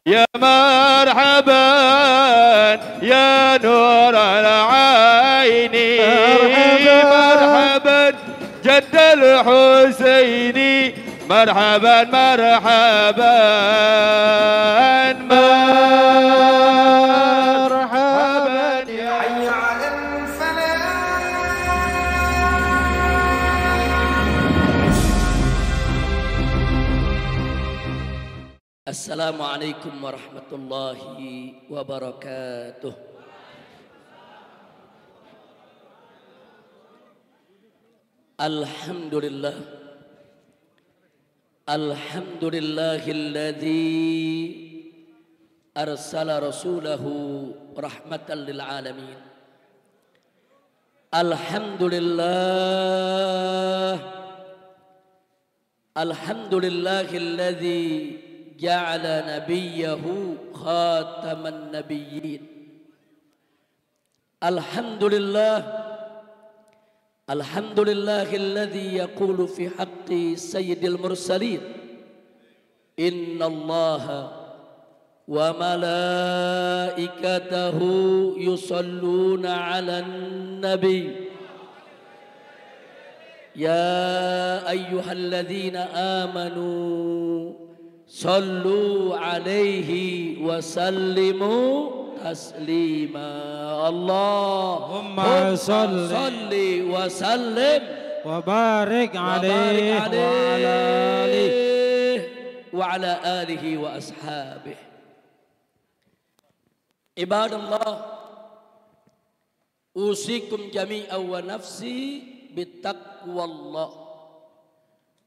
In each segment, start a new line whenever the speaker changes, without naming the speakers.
يا مرحبا يا نور العين مرحبا جد الحسين مرحبا مرحبا مرحبا يا حي على الفلاح.
السلام عليكم ورحمة الله وبركاته. الحمد لله الحمد لله الذي أرسل رسوله رحمة للعالمين. الحمد لله الحمد لله الذي جعل نبيه خاتم النبيين. الحمد لله الذي يقول في حق سيد المرسلين إن الله وملائكته يصلون على النبي يا أيها الذين آمنوا صلوا عليه وسلموا تسليما. اللهم صل وسلم وبارك عليه وعلى آله وأصحابه. عباد الله أوصيكم جميعا ونفسي بتقوى الله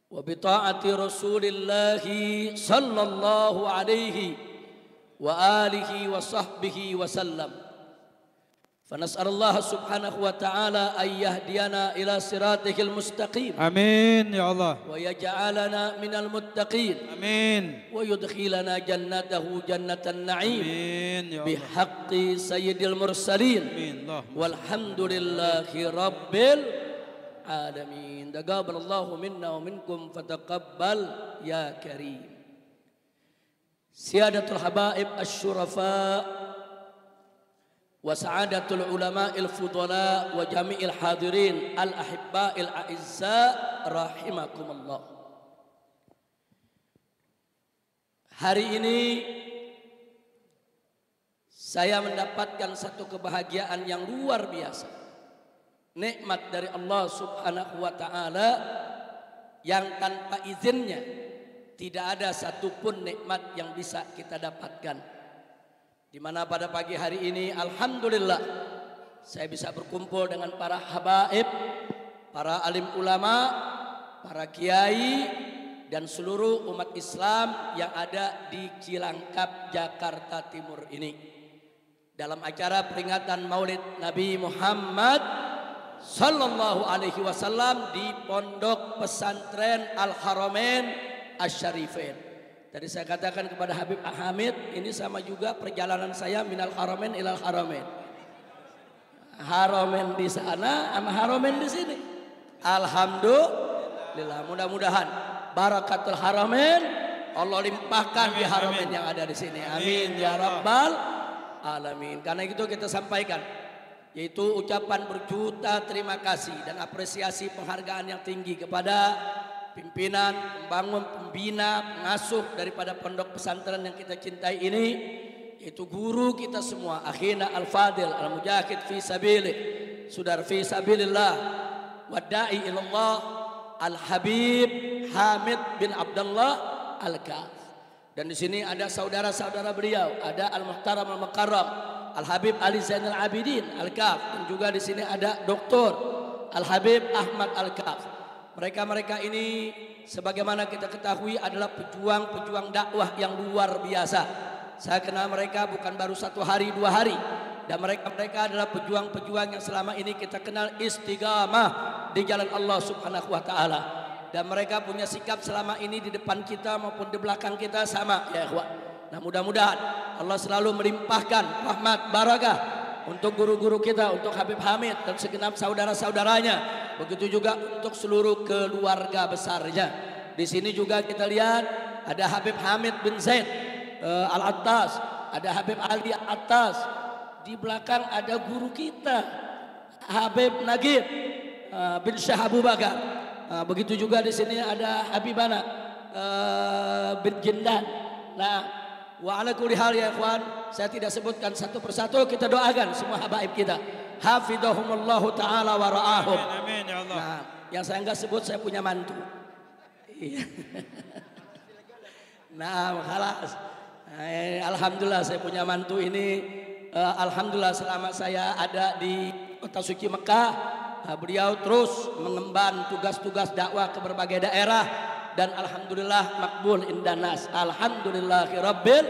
وبطاعة رسول الله صلى الله عليه وآله وصحبه وسلم. فنسأل الله سبحانه وتعالى أن يهدينا إلى صراطه المستقيم.
آمين يا الله.
ويجعلنا من المتقين.
آمين.
ويدخلنا جنته جنة النعيم.
آمين يا الله.
بحق سيد المرسلين.
آمين.
والحمد لله رب العالمين. تقبل الله منا ومنكم فتقبل يا كريم. سيادة الحبائب الشرفاء وسعادة العلماء الفضلاء وجميع الحاضرين الأحباء الأعزاء رحمكم الله. Hari ini saya mendapatkan satu kebahagiaan yang luar biasa. Nikmat dari Allah Subhanahu wa taala yang tanpa izinnya tidak ada satupun nikmat yang bisa kita dapatkan. Di mana pada pagi hari ini alhamdulillah saya bisa berkumpul dengan para habaib, para alim ulama, para kiai dan seluruh umat Islam yang ada di Cilangkap, Jakarta Timur ini dalam acara peringatan Maulid Nabi Muhammad sallallahu alaihi wasallam di Pondok Pesantren Al-Haramain Asy-Syarifain. Tadi saya katakan kepada Habib Hamid, ini sama juga perjalanan saya minal haramain ilal haramain. Haramain di sana sama haramain di sini. Alhamdulillah, mudah-mudahan barakatul haramain Allah limpahkan di haramain yang ada di sini. Amin ya rabbal alamin. Karena itu kita sampaikan yaitu ucapan berjuta terima kasih dan apresiasi penghargaan yang tinggi kepada pimpinan, pembangun, pembina, pengasuh daripada pondok pesantren yang kita cintai ini, yaitu guru kita semua, akhina al-fadil, al-mujahid fi sabilih, sudar fi sabilillah, wada'i ilallah, al-habib Hamid bin Abdullah al-Kaf. Dan di sini ada saudara-saudara beliau, ada al-muhtaram al-mukarram, al-habib Ali Zainal Abidin al-Kaf, dan juga di sini ada Dr. al-habib Ahmad al-Kaf. Mereka-mereka ini sebagaimana kita ketahui adalah pejuang-pejuang dakwah yang luar biasa. Saya kenal mereka bukan baru 1 hari 2 hari. Dan mereka adalah pejuang-pejuang yang selama ini kita kenal istiqamah di jalan Allah Subhanahu wa taala. Dan mereka punya sikap selama ini di depan kita maupun di belakang kita sama ya ikhwan. Nah, mudah-mudahan Allah selalu melimpahkan rahmat barakah untuk guru-guru kita, untuk Habib Hamid dan segenap saudara-saudaranya. Begitu juga untuk seluruh keluarga besarnya. Di sini juga kita lihat ada Habib Hamid bin Zaid Al-Attas, ada Habib Ali Al-Attas. Di belakang ada guru kita Habib Nagib bin Syekh Abu Bakar. Begitu juga di sini ada Habibana bin Jindan. Nah, wa ala kulli hal ya ikhwan, saya tidak sebutkan satu persatu, kita doakan semua habaib kita. Hafidhahumullahu taala wa ra'ahum.
Amin ya Allah.
Nah, yang saya enggak sebut saya punya mantu. Nah, khalas. Alhamdulillah saya punya mantu ini. Alhamdulillah selama saya ada di kota suci Mekah, beliau terus mengemban tugas-tugas dakwah ke berbagai daerah dan alhamdulillah makbul indanas. Alhamdulillahirabbil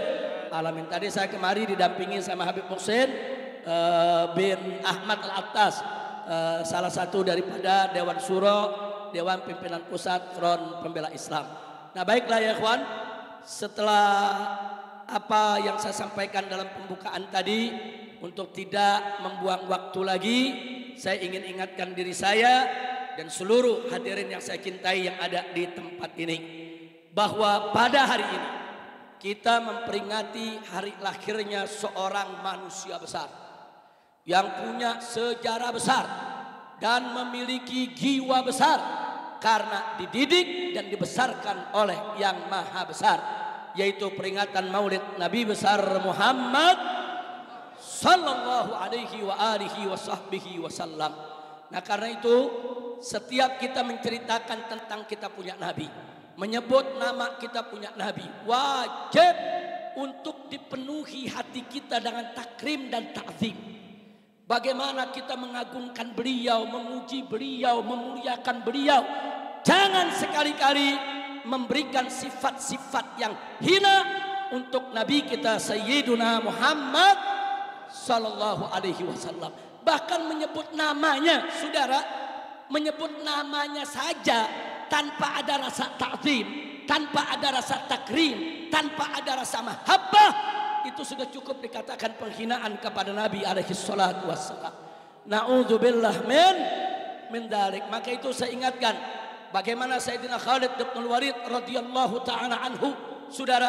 alamin. Tadi saya kemari didampingi sama Habib Muhsin bin Ahmad Al-Attas, salah satu daripada Dewan Syuro, Dewan Pimpinan Pusat Front Pembela Islam. Nah, baiklah ya ikhwan, setelah apa yang saya sampaikan dalam pembukaan tadi, untuk tidak membuang waktu lagi, saya ingin ingatkan diri saya dan seluruh hadirin yang saya cintai yang ada di tempat ini, bahwa pada hari ini kita memperingati hari lahirnya seorang manusia besar yang punya sejarah besar dan memiliki jiwa besar karena dididik dan dibesarkan oleh Yang Maha Besar, yaitu peringatan Maulid Nabi besar Muhammad sallallahu alaihi wa alihi wa sahbihi wasallam. Nah, karena itu setiap kita menceritakan tentang kita punya Nabi, menyebut nama kita punya Nabi, wajib untuk dipenuhi hati kita dengan takrim dan ta'zim. Bagaimana kita mengagungkan beliau, memuji beliau, memuliakan beliau. Jangan sekali-kali memberikan sifat-sifat yang hina untuk Nabi kita Sayyiduna Muhammad sallallahu alaihi wasallam. Bahkan menyebut namanya, saudara, menyebut namanya saja tanpa ada rasa ta'zim, tanpa ada rasa takrim, tanpa ada rasa mahabbah, itu sudah cukup dikatakan penghinaan kepada Nabi alaihi salatu wassalam. Na'udzubillah min dalik. Maka itu saya ingatkan bagaimana Sayyidina Khalid bin Walid radhiyallahu taala anhu, saudara,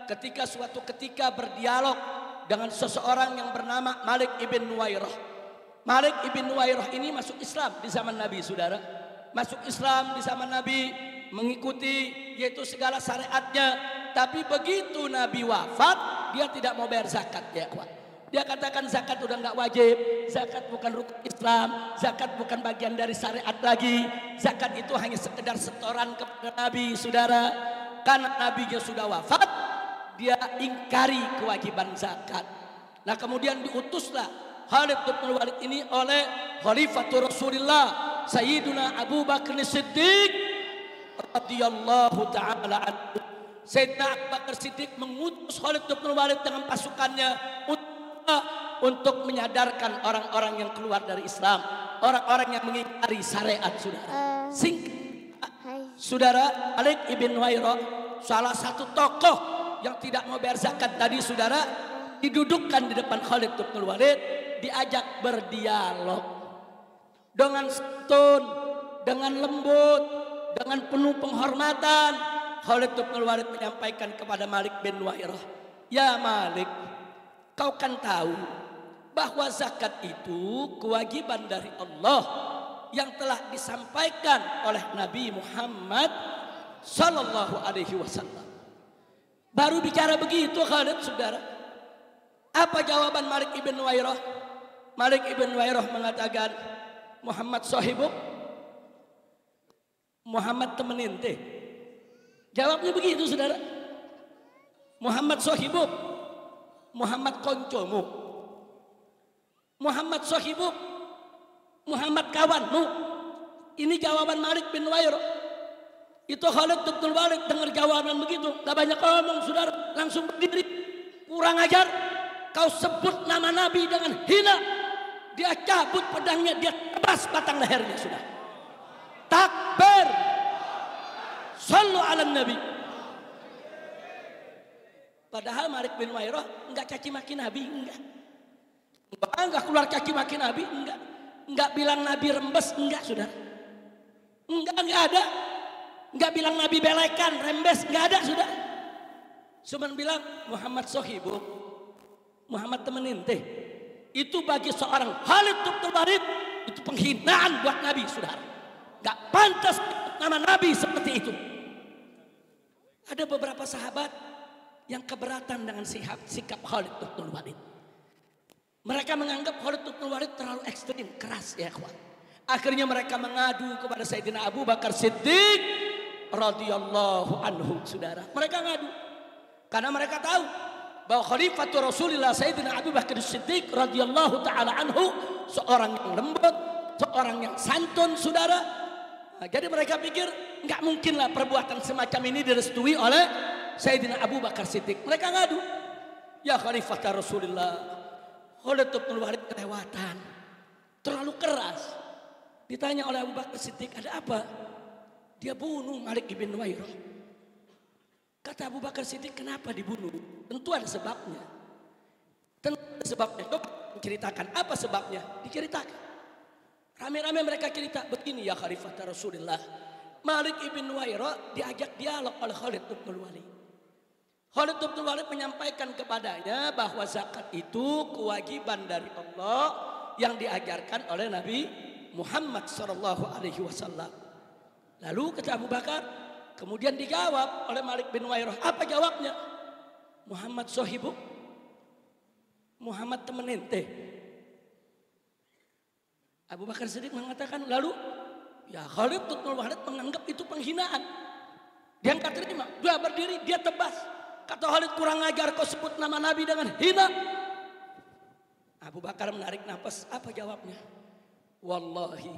ketika suatu ketika berdialog dengan seseorang yang bernama Malik ibn Nuwairah. Malik ibn Nuwairah ini masuk Islam di zaman Nabi, saudara. Masuk Islam di zaman Nabi, mengikuti yaitu segala syariatnya. Tapi begitu Nabi wafat, dia tidak mau bayar zakat, ya kawan. Dia katakan zakat udah nggak wajib, zakat bukan rukun Islam, zakat bukan bagian dari syariat lagi. Zakat itu hanya sekedar setoran kepada Nabi, saudara. Karena Nabinya sudah wafat, dia ingkari kewajiban zakat. Nah, kemudian diutuslah Khalid bin Walid ini oleh Khalifatul Rasulullah Sayyiduna Abu Bakar Siddiq radhiyallahu taala anhu. Sayyidina Abu Bakar Siddiq mengutus Khalid bin Walid dengan pasukannya untuk menyadarkan orang-orang yang keluar dari Islam, orang-orang yang mengingkari syariat, saudara. Saudara, Malik ibn Nuwairah, salah satu tokoh yang tidak mau bayar zakat tadi, saudara, didudukkan di depan Khalid bin Walid, diajak berdialog dengan santun, dengan lembut, dengan penuh penghormatan. Khalid bin Walid menyampaikan kepada Malik bin Nuwairah, "Ya Malik, kau kan tahu bahwa zakat itu kewajiban dari Allah yang telah disampaikan oleh Nabi Muhammad sallallahu alaihi wasallam." Baru bicara begitu Khalid, saudara, apa jawaban Malik ibn Nuwairah? Malik ibn Nuwairah mengatakan, "Muhammad sahibuk, Muhammad temen ente." Jawabnya begitu, saudara. Muhammad sahibuk, Muhammad koncomu. Muhammad sahibuk, Muhammad kawanmu. Ini jawaban Malik bin Nuwairah. Itu Khalid bin Walid dengar jawaban begitu, gak banyak ngomong, saudara, langsung berdiri. Kurang ajar, kau sebut nama Nabi dengan hina. Dia cabut pedangnya, dia tebas batang lehernya, sudah. Takbir. Sallu ala Nabi. Padahal Malik bin Nuwairah enggak caci maki Nabi, enggak keluar caci maki Nabi, enggak bilang Nabi rembes, enggak, saudara. Enggak ada. Enggak bilang Nabi belekan, rembes, enggak ada, saudara. Cuman bilang Muhammad Sohibu, Muhammad temen ente. Itu bagi seorang Khalid bin Walid itu penghinaan buat Nabi, saudara. Gak pantas nama Nabi seperti itu. Ada beberapa sahabat yang keberatan dengan sikap Khalid bin Walid. Mereka menganggap Khalid bin Walid terlalu ekstrim, keras ya kawan. Akhirnya mereka mengadu kepada Sayyidina Abu Bakar Siddiq radhiyallahu anhu, saudara. Mereka ngadu karena mereka tahu bahwa Khalifatul Rasulullah Sayyidina Abu Bakar Siddiq radhiyallahu taala anhu seorang yang lembut, seorang yang santun, saudara. Nah, jadi mereka pikir nggak mungkinlah perbuatan semacam ini direstui oleh Sayyidina Abu Bakar Siddiq. Mereka ngadu, ya Khalifatul Rasulullah, Khalid bin Walid kelewatan, terlalu keras. Ditanya oleh Abu Bakar Siddiq, ada apa? Dia bunuh Malik ibn Nuwairah. Kata Abu Bakar Siddiq, kenapa dibunuh? Tentu ada sebabnya. Tentu ada sebabnya. Dok, menceritakan apa sebabnya? Diceritakan. Rame-rame mereka cerita, begini ya Khalifatul Rasulullah. Malik ibn Nuwairah diajak dialog oleh Khalid bin Walid. Khalid bin Walid menyampaikan kepadanya bahwa zakat itu kewajiban dari Allah yang diajarkan oleh Nabi Muhammad sallallahu alaihi wasallam. Lalu kata Abu Bakar, kemudian dijawab oleh Malik bin Nuwairah. Apa jawabnya? Muhammad Sohibu, Muhammad temen ente. Abu Bakar Siddiq mengatakan, lalu ya Khalid bin Walid menganggap itu penghinaan. Dia angkat terima, dia berdiri, dia tebas. Kata Khalid, kurang ajar kau sebut nama Nabi dengan hina. Abu Bakar menarik nafas, apa jawabnya? Wallahi,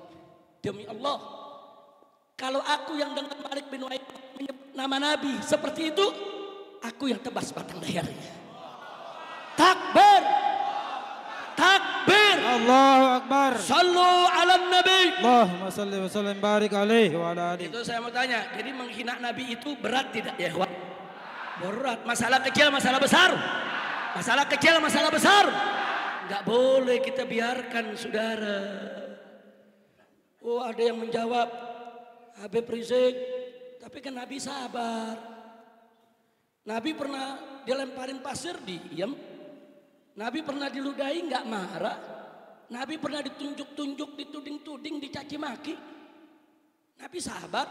demi Allah, kalau aku yang dengan Malik bin Nuwairah menyebut nama Nabi seperti itu, aku yang tebas batang lehernya. Takbir, takbir.
Allahu Akbar.
Sallu ala Nabi.
Allahumma salli wa sallim barik alaihi wa ala alihi.
Itu saya mau tanya, jadi menghina Nabi itu berat tidak ya? Berat. Masalah kecil, masalah besar. Masalah kecil, masalah besar. Enggak boleh kita biarkan, saudara. Oh, ada yang menjawab, Habib Rizik, tapi kan Nabi sabar. Nabi pernah dilemparin pasir, diam. Nabi pernah diludahi, nggak marah. Nabi pernah ditunjuk-tunjuk, dituding-tuding, dicaci maki. Nabi sabar.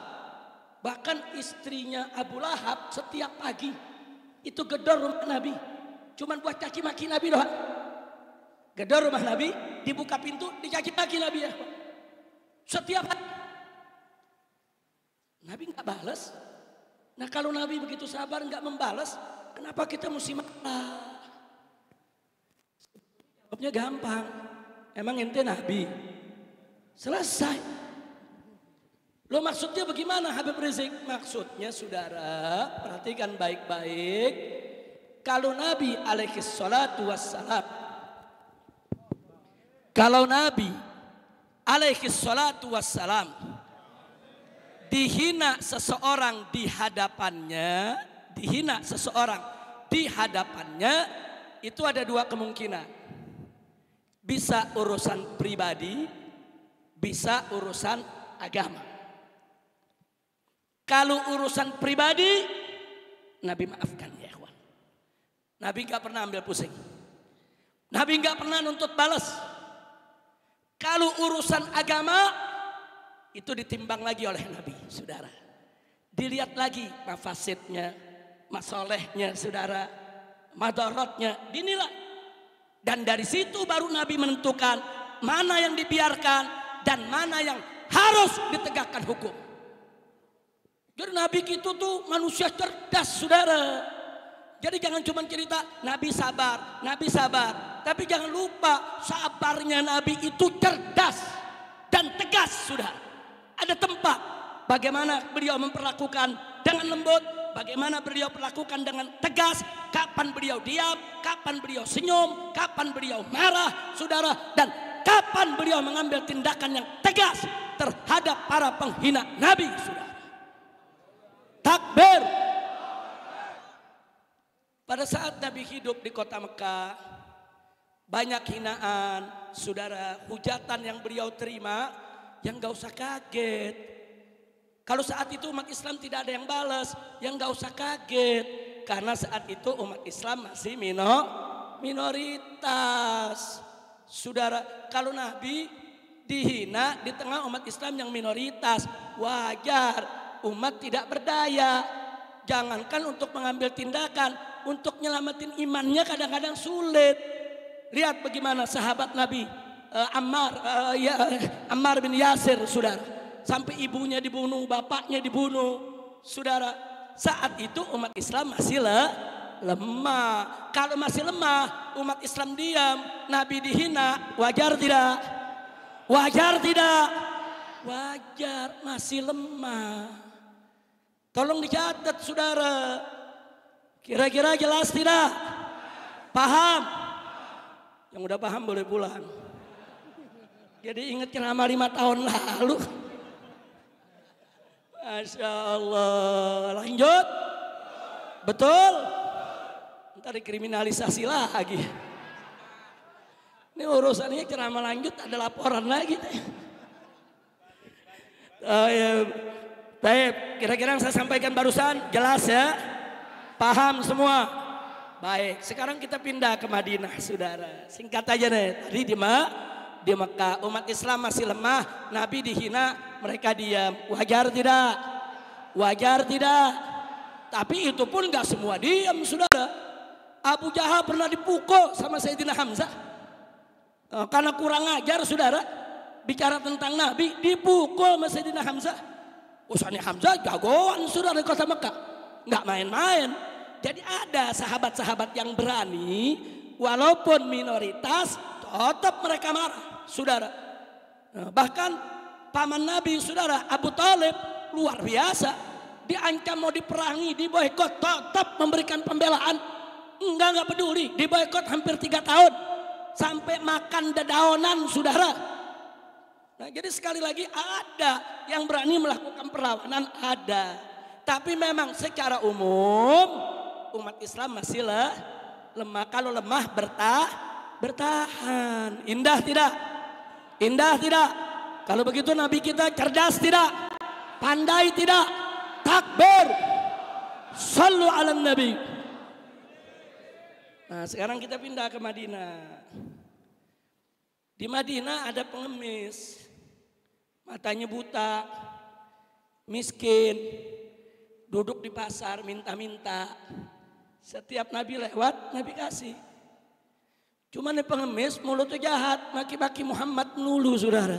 Bahkan istrinya Abu Lahab setiap pagi itu gedor rumah Nabi. Cuman buat caci maki Nabi doang. Gedor rumah Nabi, dibuka pintu, dicaci maki Nabi ya. Setiap hari. Nabi nggak balas. Nah kalau Nabi begitu sabar nggak membalas, kenapa kita mesti marah? Jawabnya gampang. Emang ente Nabi? Selesai. Lo maksudnya bagaimana Habib Rizik? Maksudnya saudara, perhatikan baik-baik. Kalau Nabi alaihi salatu wassalam, kalau Nabi alaihi salatu wassalam dihina seseorang di hadapannya, dihina seseorang di hadapannya, itu ada dua kemungkinan. Bisa urusan pribadi, bisa urusan agama. Kalau urusan pribadi, Nabi maafkan ya ikhwan. Nabi gak pernah ambil pusing. Nabi gak pernah nuntut balas. Kalau urusan agama, itu ditimbang lagi oleh Nabi, saudara. Dilihat lagi mafasidnya, masolehnya, saudara, madaratnya, dinilai. Dan dari situ baru Nabi menentukan mana yang dibiarkan dan mana yang harus ditegakkan hukum. Jadi Nabi itu tuh manusia cerdas, saudara. Jadi jangan cuma cerita Nabi sabar, Nabi sabar. Tapi jangan lupa sabarnya Nabi itu cerdas dan tegas, saudara. Ada tempat bagaimana beliau memperlakukan dengan lembut, bagaimana beliau perlakukan dengan tegas, kapan beliau diam, kapan beliau senyum, kapan beliau marah, saudara, dan kapan beliau mengambil tindakan yang tegas terhadap para penghina Nabi, saudara. Takbir. Pada saat Nabi hidup di kota Mekah, banyak hinaan, saudara, hujatan yang beliau terima, yang gak usah kaget. Kalau saat itu umat Islam tidak ada yang balas, yang gak usah kaget. Karena saat itu umat Islam masih minoritas. Saudara, kalau Nabi dihina di tengah umat Islam yang minoritas, wajar umat tidak berdaya. Jangankan untuk mengambil tindakan, untuk nyelamatin imannya kadang-kadang sulit. Lihat bagaimana sahabat Nabi Ammar bin Yasir, saudara. Sampai ibunya dibunuh, bapaknya dibunuh, saudara. Saat itu umat Islam masih lemah. Kalau masih lemah, umat Islam diam, Nabi dihina, wajar tidak? Wajar tidak? Wajar, masih lemah. Tolong dicatat, saudara. Kira-kira jelas tidak? Paham? Yang udah paham boleh pulang. Jadi ingat ceramah 5 tahun lalu. Masya Allah. Lanjut. Betul? Ntar dikriminalisasi lagi. Ini urusannya ceramah lanjut, ada laporan lagi. Baik, kira-kira yang saya sampaikan barusan jelas ya? Paham semua? Baik, sekarang kita pindah ke Madinah, saudara. Singkat aja nih, tadi di Mekah umat Islam masih lemah, Nabi dihina, mereka diam. Wajar tidak? Wajar tidak? Tapi itu pun gak semua diam, saudara. Abu Jahal pernah dipukul sama Sayyidina Hamzah. Karena kurang ajar, saudara. Bicara tentang Nabi, dipukul sama Sayyidina Hamzah. Usahanya Hamzah jagoan, saudara, di kota Mekah. Gak main-main. Jadi ada sahabat-sahabat yang berani, walaupun minoritas, tetap mereka marah, saudara. Bahkan paman Nabi, saudara, Abu Talib, luar biasa. Diancam mau diperangi, diboikot, tetap memberikan pembelaan. Enggak peduli, diboikot hampir 3 tahun. Sampai makan dedaunan, saudara. Nah, jadi sekali lagi ada yang berani melakukan perlawanan, ada. Tapi memang secara umum umat Islam masih lemah. Kalau lemah bertahan. Indah tidak? Indah tidak? Kalau begitu Nabi kita cerdas tidak? Pandai tidak? Takbir. Sallu ala Nabi. Nah, sekarang kita pindah ke Madinah. Di Madinah ada pengemis. Matanya buta. Miskin. Duduk di pasar minta-minta. Setiap Nabi lewat, Nabi kasih. Cuma nih pengemis mulutnya jahat, maki-maki Muhammad melulu, saudara.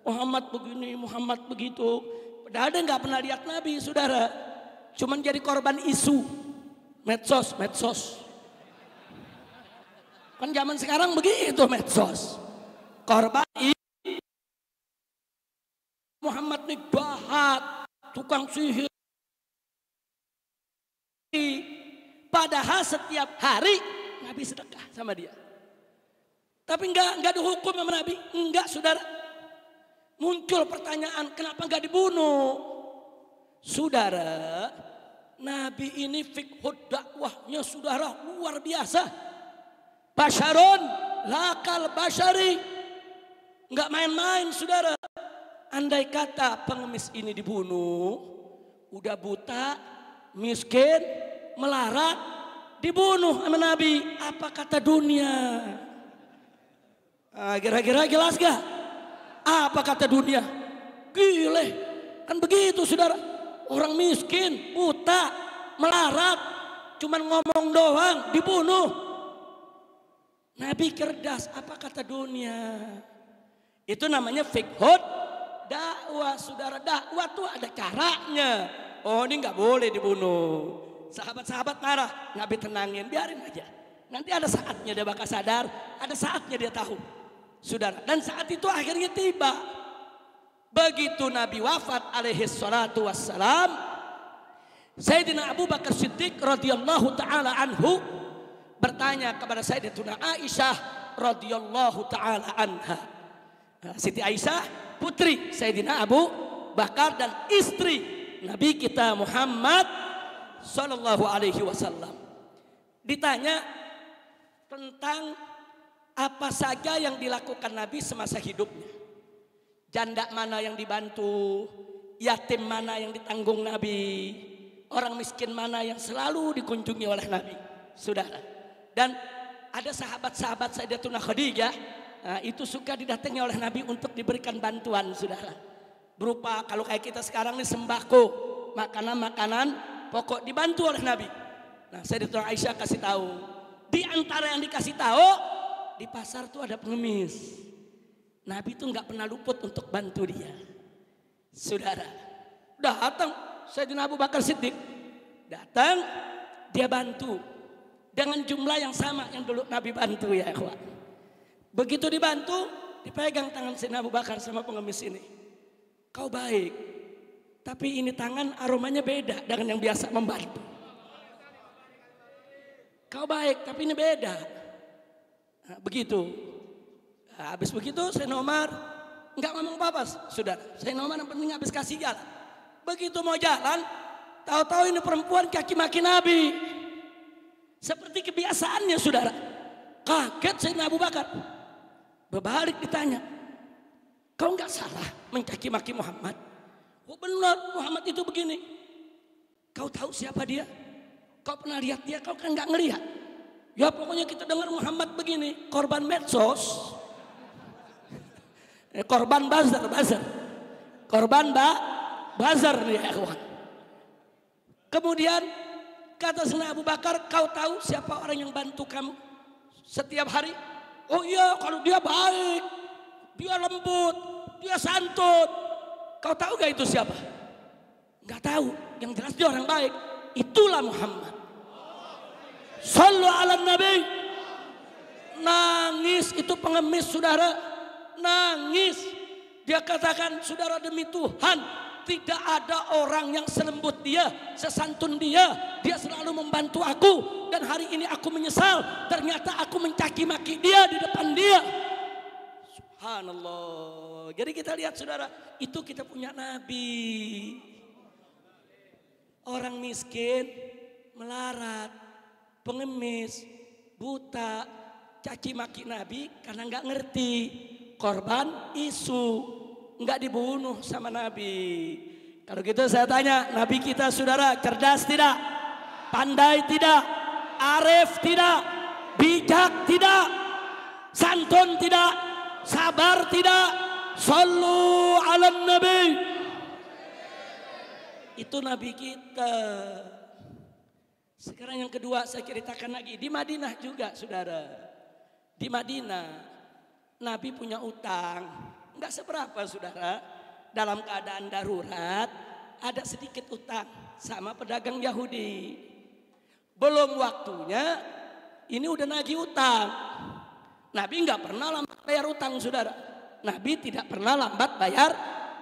Muhammad begini, Muhammad begitu. Padahal dia nggak pernah lihat Nabi, saudara. Cuman jadi korban isu, medsos. Kan zaman sekarang begitu medsos. Korban Muhammad nih jahat, tukang sihir. Padahal setiap hari Nabi sedekah sama dia. Tapi enggak dihukum sama Nabi. Enggak, saudara. Muncul pertanyaan, kenapa enggak dibunuh? Saudara, Nabi ini fiqhud dakwahnya, saudara, luar biasa. Basyarun lakal basyari. Enggak main-main, saudara. Andai kata pengemis ini dibunuh, udah buta, miskin, melarat, dibunuh sama Nabi. Apa kata dunia? Kira-kira jelas gak? Apa kata dunia? Gile, kan begitu, saudara. Orang miskin, buta, melarat, cuman ngomong doang, dibunuh. Nabi cerdas, apa kata dunia? Itu namanya fiqhud dakwah, saudara. Dakwah tuh ada caranya. Oh, ini nggak boleh dibunuh. Sahabat-sahabat marah, Nabi tenangin, biarin aja. Nanti ada saatnya dia bakal sadar, ada saatnya dia tahu, saudara. Dan saat itu akhirnya tiba. Begitu Nabi wafat alaihi salatu wassalam, Sayyidina Abu Bakar Siddiq radhiyallahu taala anhu bertanya kepada Sayyidatuna Aisyah radhiyallahu taala anha. Siti Aisyah putri Sayyidina Abu Bakar dan istri Nabi kita Muhammad sallallahu alaihi wasallam. Ditanya tentang apa saja yang dilakukan Nabi semasa hidupnya. Janda mana yang dibantu, yatim mana yang ditanggung Nabi, orang miskin mana yang selalu dikunjungi oleh Nabi, saudara. Dan ada sahabat-sahabat Sayyidatuna Khadijah, itu suka didatangi oleh Nabi untuk diberikan bantuan, saudara. Berupa kalau kayak kita sekarang nih sembako, makanan-makanan pokok dibantu oleh Nabi. Nah, Sayyidatuna Aisyah kasih tahu, di antara yang dikasih tahu, di pasar tuh ada pengemis. Nabi tuh nggak pernah luput untuk bantu dia, saudara. Datang Sayyidina Abu Bakar Siddiq, datang dia bantu dengan jumlah yang sama yang dulu Nabi bantu, ya ikhwan. Begitu dibantu, dipegang tangan Sayyidina Abu Bakar sama pengemis ini. Kau baik, tapi ini tangan aromanya beda dengan yang biasa membantu. Kau baik, tapi ini beda. Nah, begitu. Nah, habis begitu Sayyidina Umar nggak ngomong apa-apa, sudah. Sayyidina Umar yang penting habis kasih jalan. Begitu mau jalan, tahu-tahu ini perempuan kaki maki Nabi. Seperti kebiasaannya, saudara. Kaget Sayyidina Abu Bakar. Berbalik ditanya, kau nggak salah mencaci maki Muhammad? Oh benar, Muhammad itu begini. Kau tahu siapa dia? Kau pernah lihat dia? Kau kan nggak ngelihat. Ya pokoknya kita dengar Muhammad begini, korban medsos. Korban bazar. Korban bazar nih, ya kawan. Kemudian kata Sayyidina Abu Bakar, kau tahu siapa orang yang bantu kamu setiap hari? Oh iya, kalau dia baik, dia lembut, dia santun. Kau tahu gak itu siapa? Gak tahu, yang jelas dia orang baik. Itulah Muhammad. Sallu ala Nabi. Nangis itu pengemis, saudara. Nangis. Dia katakan, saudara, demi Tuhan, tidak ada orang yang selembut dia, sesantun dia. Dia selalu membantu aku. Dan hari ini aku menyesal, ternyata aku mencaci maki dia di depan dia. Subhanallah. Jadi kita lihat, saudara, itu kita punya Nabi. Orang miskin, melarat, pengemis, buta, caci maki Nabi karena nggak ngerti. Korban isu, nggak dibunuh sama Nabi. Kalau gitu saya tanya, Nabi kita, saudara, cerdas tidak? Pandai tidak? Arif tidak? Bijak tidak? Santun tidak? Sabar tidak? Sallu ala Nabi. Itu Nabi kita. Sekarang yang kedua saya ceritakan lagi. Di Madinah juga, saudara. Di Madinah Nabi punya utang, enggak seberapa, saudara. Dalam keadaan darurat, ada sedikit utang sama pedagang Yahudi. Belum waktunya, ini udah nagih utang. Nabi enggak pernah lambat bayar utang, saudara. Nabi tidak pernah lambat bayar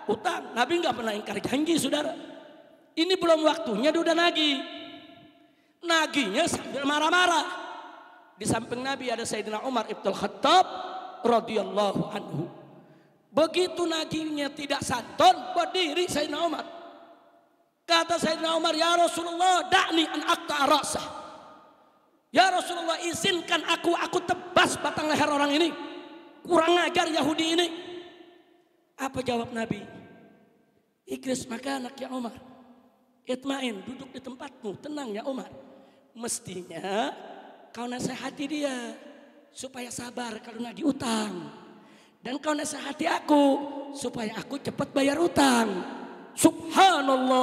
utang. Nabi enggak pernah ingkar janji, saudara. Ini belum waktunya, dia udah nagih. Nagihnya sambil marah-marah. Di samping Nabi ada Sayyidina Umar ibn Khattab radhiyallahu anhu. Begitu nagihnya tidak santun, berdiri Sayyidina Umar. Kata Sayyidina Umar, ya Rasulullah, da'ni an aqta'a ra'sah. Ya Rasulullah, izinkan aku tebas batang leher orang ini. Kurang ajar Yahudi ini. Apa jawab Nabi? Ikris makanak ya Umar. Itmain, duduk di tempatmu, tenang ya Umar. Mestinya kau nasihati dia supaya sabar kalau nagih utang. Dan kau nasihati aku supaya aku cepat bayar utang. Subhanallah.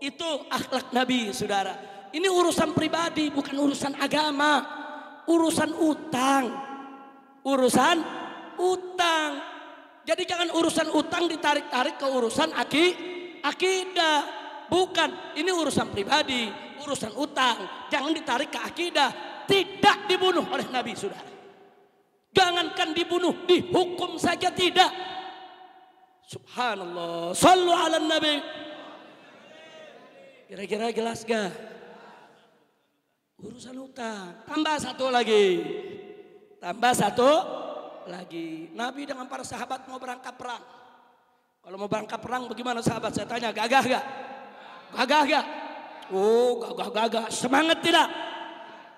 Itu akhlak Nabi, saudara. Ini urusan pribadi, bukan urusan agama. Urusan utang. Urusan utang. Jadi jangan urusan utang ditarik-tarik ke urusan akidah. Bukan, ini urusan pribadi, urusan utang. Jangan ditarik ke akidah. Tidak dibunuh oleh Nabi, saudara. Jangankan dibunuh, dihukum saja tidak. Subhanallah. Sallu ala Nabi. Kira-kira jelas gak? Urusan utang. Tambah satu lagi. Nabi dengan para sahabat mau berangkat perang. Kalau mau berangkat perang bagaimana sahabat? Saya tanya, gagah gak? Gagah gak? Oh, gagah. Semangat tidak?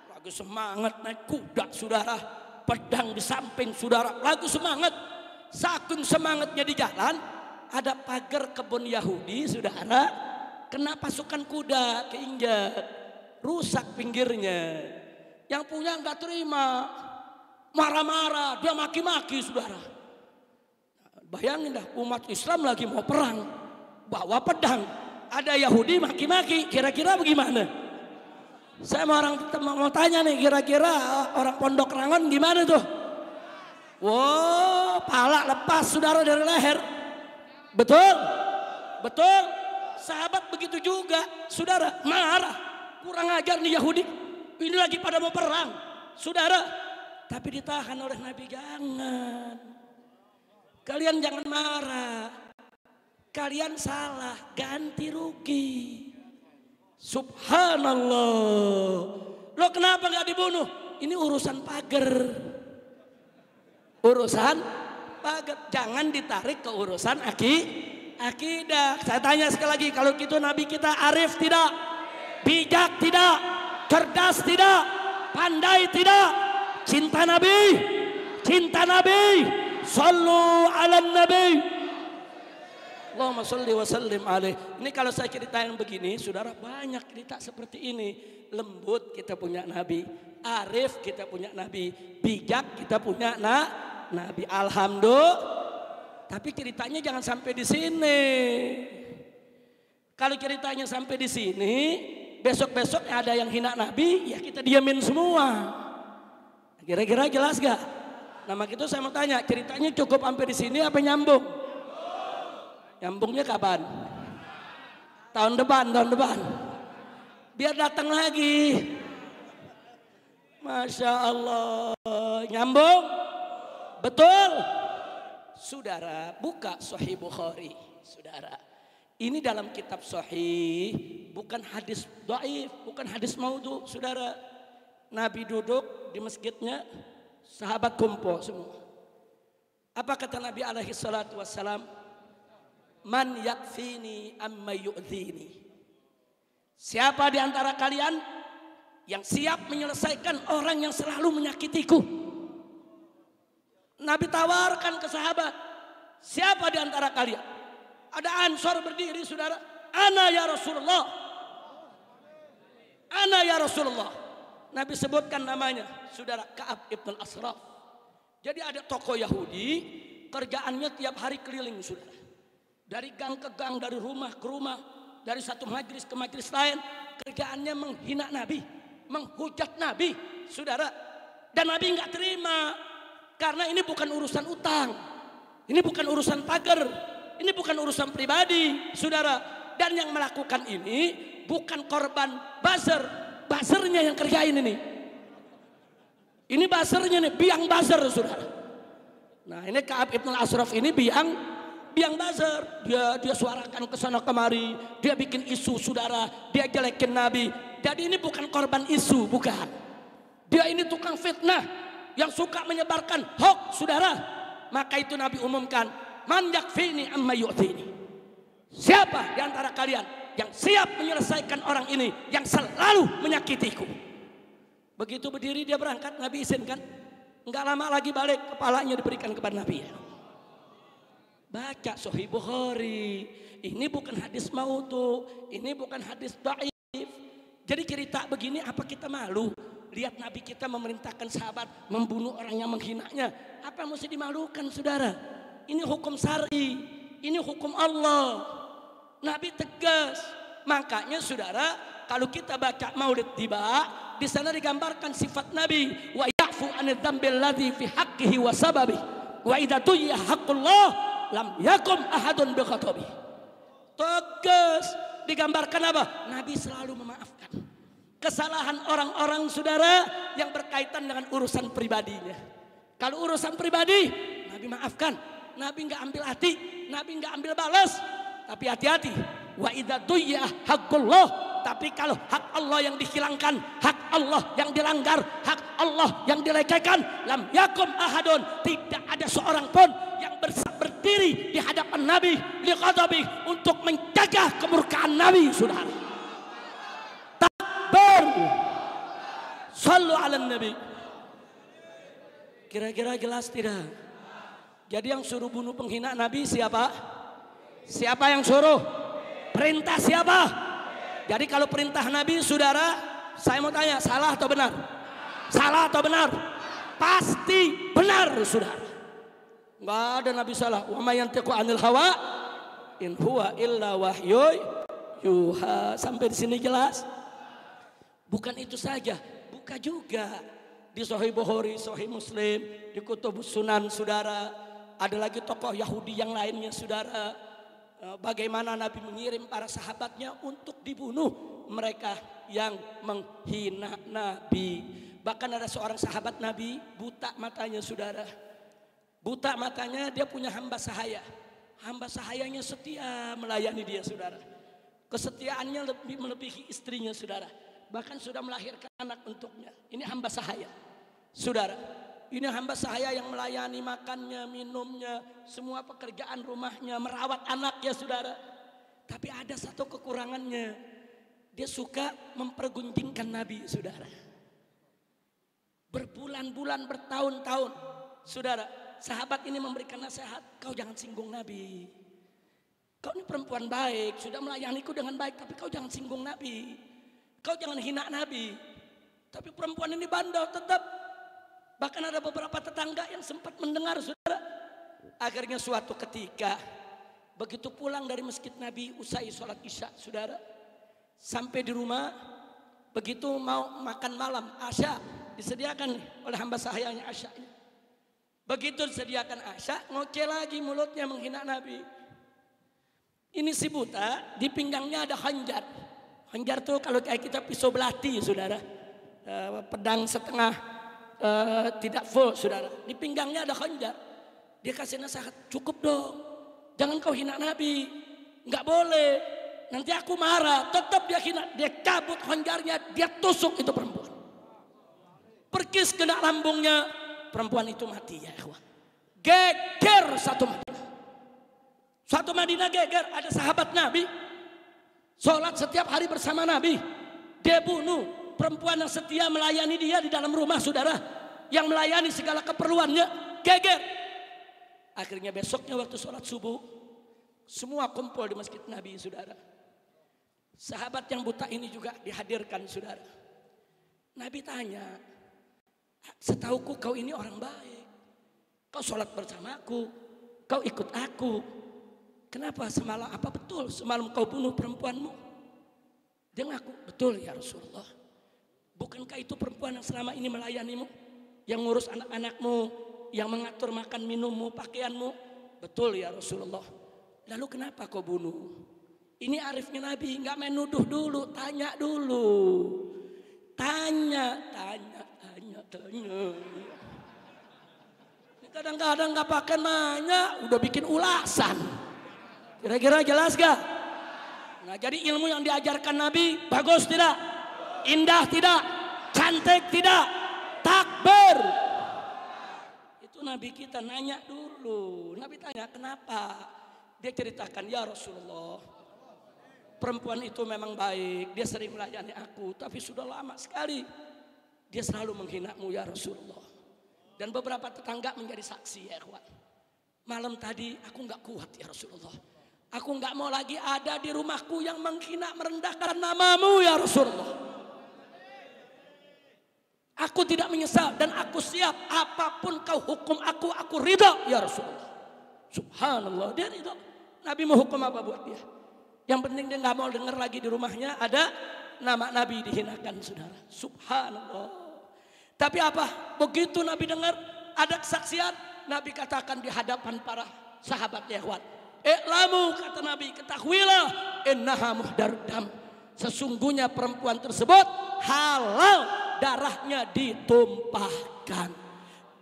Lagi semangat naik kuda, saudara. Pedang di samping, saudara. Lagi semangat. Saking semangatnya di jalan, ada pagar kebun Yahudi, saudara. kena pasukan kuda, keinjak, rusak pinggirnya. Yang punya nggak terima, marah-marah, dia maki-maki saudara. Bayangin dah, umat Islam lagi mau perang, bawa pedang, ada Yahudi maki-maki, kira-kira bagaimana? Saya mau tanya nih, kira-kira orang Pondok Rangon gimana tuh? Wow, pala lepas saudara dari leher. Betul? Betul? Sahabat begitu juga, saudara, marah, kurang ajar nih Yahudi. Ini lagi pada mau perang, saudara. Tapi ditahan oleh Nabi. Jangan. Kalian jangan marah. Kalian salah, ganti rugi. Subhanallah. Lo kenapa gak dibunuh? Ini urusan pagar. Urusan pagar. Jangan ditarik ke urusan akidah. Saya tanya sekali lagi, kalau gitu Nabi kita arif tidak? Bijak tidak? Cerdas tidak? Pandai tidak? Cinta Nabi? Cinta Nabi? Sallu ala Nabi. Allahumma salli wa sallim alaih. Ini kalau saya ceritain begini, saudara, banyak cerita seperti ini. Lembut kita punya Nabi, arif kita punya Nabi, bijak kita punya Nabi. Alhamdulillah. Tapi ceritanya jangan sampai di sini. Kalau ceritanya sampai di sini, besok-besok ada yang hina Nabi, ya kita diamin semua. Kira-kira jelas gak? Nah begitu saya mau tanya, ceritanya cukup sampai di sini apa nyambung? Nyambungnya kapan? Tahun depan. Biar datang lagi. Masya Allah. Nyambung? Betul? Saudara, buka Sahih Bukhari. Saudara, ini dalam kitab Sahih, bukan hadis dhaif, bukan hadis maudhu. Saudara, Nabi duduk di masjidnya, sahabat kumpul semua. Apa kata Nabi alaihi salatu wassalam? Man yakfini amma yu'dhini. Siapa di antara kalian yang siap menyelesaikan orang yang selalu menyakitiku? Nabi tawarkan ke sahabat, siapa di antara kalian? Ada Ansor berdiri, saudara. Ana ya Rasulullah. Ana ya Rasulullah. Nabi sebutkan namanya, saudara, Ka'ab ibn al-Ashraf. Jadi ada tokoh Yahudi, kerjaannya tiap hari keliling, saudara. Dari gang ke gang, dari rumah ke rumah, dari satu majlis ke majlis lain, kerjaannya menghina Nabi, menghujat Nabi, saudara. Dan Nabi nggak terima. Karena ini bukan urusan utang, ini bukan urusan pagar, ini bukan urusan pribadi, saudara. Dan yang melakukan ini bukan korban buzzer, buzzernya yang kerjain ini. Ini buzzernya nih, biang buzzer, saudara. Nah ini Ka'ab ibn al-Ashraf ini biang buzzer. Dia suarakan ke sana kemari, dia bikin isu, saudara. Dia jelekin Nabi. Jadi ini bukan korban isu, bukan. Dia ini tukang fitnah yang suka menyebarkan hoax, saudara. Maka itu Nabi umumkan, man yakfini amma yu'thini. Siapa di antara kalian yang siap menyelesaikan orang ini yang selalu menyakitiku? Begitu berdiri dia berangkat, Nabi izinkan. Enggak lama lagi balik, kepalanya diberikan kepada Nabi. Baca Sahih Bukhari. Ini bukan hadis maudhu, ini bukan hadis dhaif. Jadi cerita begini apa kita malu? Lihat Nabi kita memerintahkan sahabat membunuh orang yang menghinanya. Apa yang mesti dimalukan, saudara? Ini hukum syar'i, ini hukum Allah. Nabi tegas. Makanya saudara, kalau kita baca Maulid Tiba, di sana digambarkan sifat Nabi. Wa ya'fu 'anil dzambil ladzi fi haqqihi wa sababi. Wa idza tuyya haqqullah lam yakum ahadun bi khatabi. Tegas. Digambarkan apa? Nabi selalu memaafkan kesalahan orang-orang, saudara, yang berkaitan dengan urusan pribadinya. Kalau urusan pribadi, Nabi maafkan. Nabi nggak ambil hati, Nabi nggak ambil balas. Tapi hati-hati. Wa idza tuyya haqqullah. Tapi kalau hak Allah yang dihilangkan, hak Allah yang dilanggar, hak Allah yang dilecehkan, lam yakum ahadun, tidak ada seorang pun yang berdiri di hadapan Nabi liqadabi untuk menjaga kemurkaan Nabi, saudara. Takbir. Sallu ala Nabi. Kira-kira jelas tidak? Jadi yang suruh bunuh penghina Nabi siapa? Siapa yang suruh? Perintah siapa? Jadi kalau perintah Nabi, saudara, saya mau tanya, salah atau benar? Salah atau benar? Pasti benar, saudara. Nggak ada Nabi salah. Wa may yantiqu 'anil hawa in huwa illa wahyu yuha. Sampai di sini jelas? Bukan itu saja, buka juga di Sahih Bukhari, Sahih Muslim, di Kutubus Sunan, saudara. Ada lagi tokoh Yahudi yang lainnya, saudara. Bagaimana Nabi mengirim para sahabatnya untuk dibunuh mereka yang menghina Nabi. Bahkan ada seorang sahabat Nabi buta matanya, saudara. Buta matanya, dia punya hamba sahaya. Hamba sahayanya setia melayani dia, saudara. Kesetiaannya lebih melebihi istrinya, saudara. Bahkan sudah melahirkan anak untuknya. Ini hamba sahaya, saudara. Ini hamba sahaya yang melayani makannya, minumnya, semua pekerjaan rumahnya, merawat anaknya, saudara. Tapi ada satu kekurangannya. Dia suka mempergunjingkan Nabi, saudara. Berbulan-bulan, bertahun-tahun, saudara. Sahabat ini memberikan nasihat, kau jangan singgung Nabi. Kau ini perempuan baik, sudah melayaniku dengan baik, tapi kau jangan singgung Nabi. Kau jangan hina Nabi. Tapi perempuan ini bandel tetap. Bahkan ada beberapa tetangga yang sempat mendengar, saudara. Akhirnya suatu ketika, begitu pulang dari masjid Nabi, usai sholat isya, saudara. Sampai di rumah, begitu mau makan malam, asya, disediakan oleh hamba sahayanya asya. Begitu disediakan asya, ngoceh lagi mulutnya menghina Nabi. Ini si buta, di pinggangnya ada khanjar. Khanjar tuh kalau kayak kita pisau belati, saudara. Pedang setengah tidak full, saudara. Di pinggangnya ada khanjar. Dia kasih nasihat, cukup dong. Jangan kau hina Nabi. Enggak boleh. Nanti aku marah. Tetap dia hina. Dia cabut khanjarnya, dia tusuk itu perempuan. Perkis kena lambungnya. Perempuan itu mati, ya ikhwan. Geger satu Madinah. Satu Madinah geger. Ada sahabat Nabi. Sholat setiap hari bersama Nabi. Dia bunuh perempuan yang setia melayani dia di dalam rumah, saudara. Yang melayani segala keperluannya. Geger. Akhirnya besoknya waktu sholat subuh. Semua kumpul di masjid Nabi, saudara. Sahabat yang buta ini juga dihadirkan, saudara. Nabi tanya, setauku kau ini orang baik. Kau sholat bersamaku. Kau ikut aku. Kenapa semalam, apa betul semalam kau bunuh perempuanmu? Dia ngaku, betul ya Rasulullah. Bukankah itu perempuan yang selama ini melayanimu? Yang ngurus anak-anakmu, yang mengatur makan minummu, pakaianmu? Betul ya Rasulullah. Lalu kenapa kau bunuh? Ini arifnya Nabi, nggak main nuduh dulu, tanya dulu. Tanya. Kadang-kadang nggak pakai nanya, udah bikin ulasan. Kira-kira jelas gak? Nah, jadi ilmu yang diajarkan Nabi bagus tidak? Indah tidak? Cantik tidak? Takbir. Itu Nabi kita nanya dulu. Nabi tanya kenapa? Dia ceritakan, ya Rasulullah, perempuan itu memang baik. Dia sering melayani aku, tapi sudah lama sekali dia selalu menghinamu ya Rasulullah. Dan beberapa tetangga menjadi saksi, ya ikhwan. Malam tadi aku nggak kuat ya Rasulullah. Aku nggak mau lagi ada di rumahku yang menghina, merendahkan namamu ya Rasulullah. Aku tidak menyesal dan aku siap apapun kau hukum aku ridha ya Rasulullah. Subhanallah, dia ridha. Nabi mau hukum apa buat dia? Yang penting dia nggak mau dengar lagi di rumahnya ada nama Nabi dihinakan, saudara. Subhanallah. Tapi apa? Begitu Nabi dengar ada kesaksian, Nabi katakan di hadapan para sahabat Yahwat. I'lamu, kata Nabi, ketahuilah, innaha muhdar dam. Sesungguhnya perempuan tersebut halal darahnya ditumpahkan.